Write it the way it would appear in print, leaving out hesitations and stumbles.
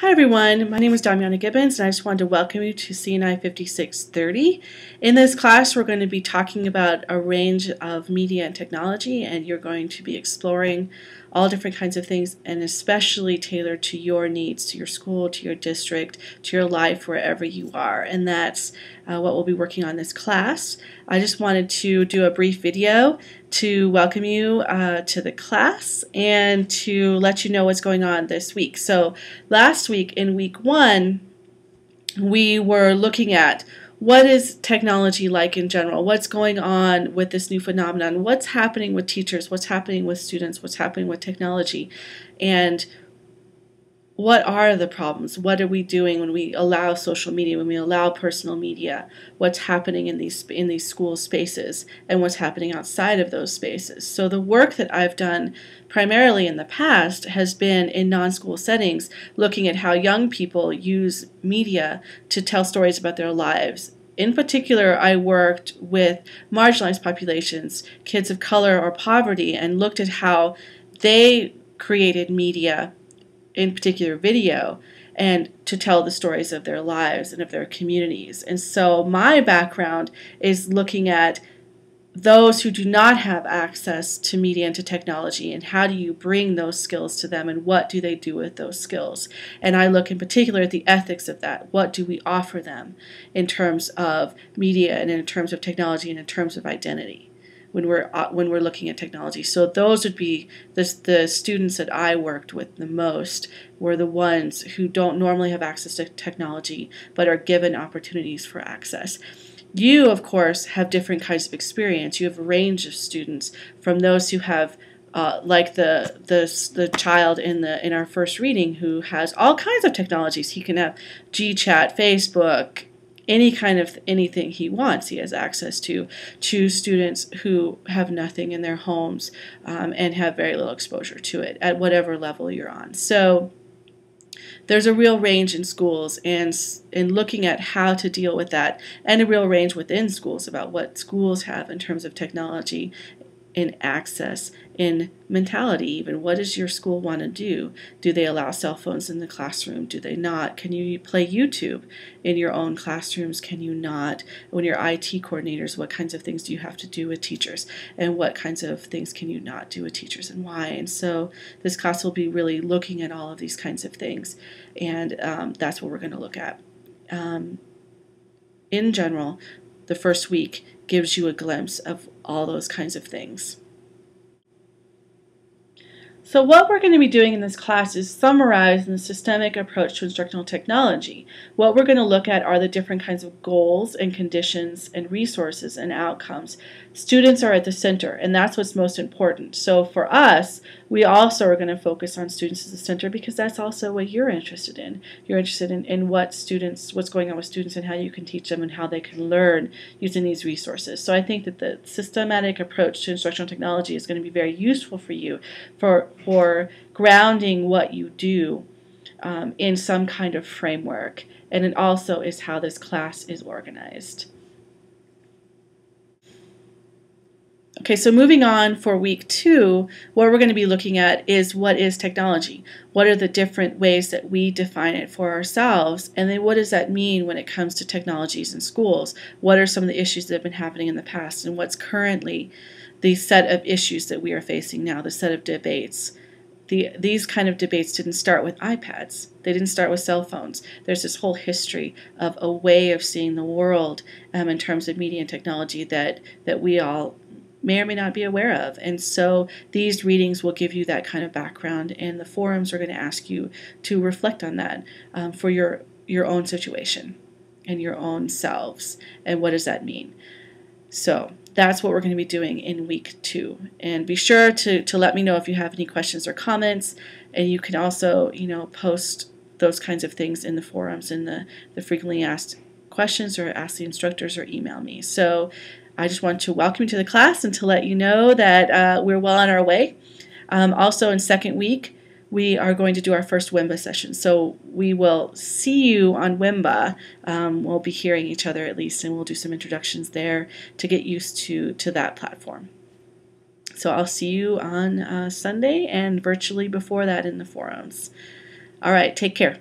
Hi everyone, my name is Damiana Gibbons and I just wanted to welcome you to CI5630. In this class we're going to be talking about a range of media and technology, and you're going to be exploring all different kinds of things, and especially tailored to your needs, to your school, to your district, to your life, wherever you are. And that's what we'll be working on this class. I just wanted to do a brief video to welcome you to the class and to let you know what's going on this week. So last week, in week 1, we were looking at what is technology like in general, what's going on with this new phenomenon, what's happening with teachers, what's happening with students, what's happening with technology, and what are the problems? What are we doing when we allow social media, when we allow personal media? What's happening in these school spaces, and what's happening outside of those spaces? So the work that I've done primarily in the past has been in non-school settings, looking at how young people use media to tell stories about their lives. In particular, I worked with marginalized populations, kids of color or poverty, and looked at how they created media, in particular video, and to tell the stories of their lives and of their communities. And so my background is looking at those who do not have access to media and to technology, and how do you bring those skills to them, and what do they do with those skills. And I look in particular at the ethics of that. What do we offer them in terms of media and in terms of technology and in terms of identity when we're looking at technology. So those would be the students that I worked with the most, were the ones who don't normally have access to technology but are given opportunities for access. You, of course, have different kinds of experience. You have a range of students, from those who have like the child in our first reading, who has all kinds of technologies. He can have GChat, Facebook, any kind of anything he wants, he has access to students who have nothing in their homes and have very little exposure to it at whatever level you're on. So there's a real range in schools, and in looking at how to deal with that, and a real range within schools about what schools have in terms of technology, in access, in mentality even. What does your school want to do? Do they allow cell phones in the classroom? Do they not? Can you play YouTube in your own classrooms? Can you not? When you're IT coordinators, what kinds of things do you have to do with teachers? And what kinds of things can you not do with teachers, and why? And so this class will be really looking at all of these kinds of things, and that's what we're going to look at. In general, the first week gives you a glimpse of all those kinds of things. So what we're going to be doing in this class is summarizing the systemic approach to instructional technology. What we're going to look at are the different kinds of goals and conditions and resources and outcomes. Students are at the center, and that's what's most important. So for us, we also are going to focus on students as the center, because that's also what you're interested in. You're interested in what's going on with students, and how you can teach them and how they can learn using these resources. So I think that the systematic approach to instructional technology is going to be very useful for you for grounding what you do in some kind of framework. And it also is how this class is organized. Okay, so moving on for week 2, what we're going to be looking at is what is technology? What are the different ways that we define it for ourselves? And then what does that mean when it comes to technologies in schools? What are some of the issues that have been happening in the past, and what's currently the set of issues that we are facing now, the set of debates? These kind of debates didn't start with iPads. They didn't start with cell phones. There's this whole history of a way of seeing the world in terms of media and technology that we all may or may not be aware of. And so these readings will give you that kind of background, and the forums are going to ask you to reflect on that for your own situation and your own selves, and what does that mean. So that's what we're going to be doing in week 2. And be sure to let me know if you have any questions or comments, and you can also post those kinds of things in the forums, in the frequently asked questions, or ask the instructors, or email me. So I just want to welcome you to the class and to let you know that we're well on our way. Also in second week, we are going to do our first WIMBA session. So we will see you on WIMBA. We'll be hearing each other at least, and we'll do some introductions there to get used to that platform. So I'll see you on Sunday, and virtually before that in the forums. All right, take care.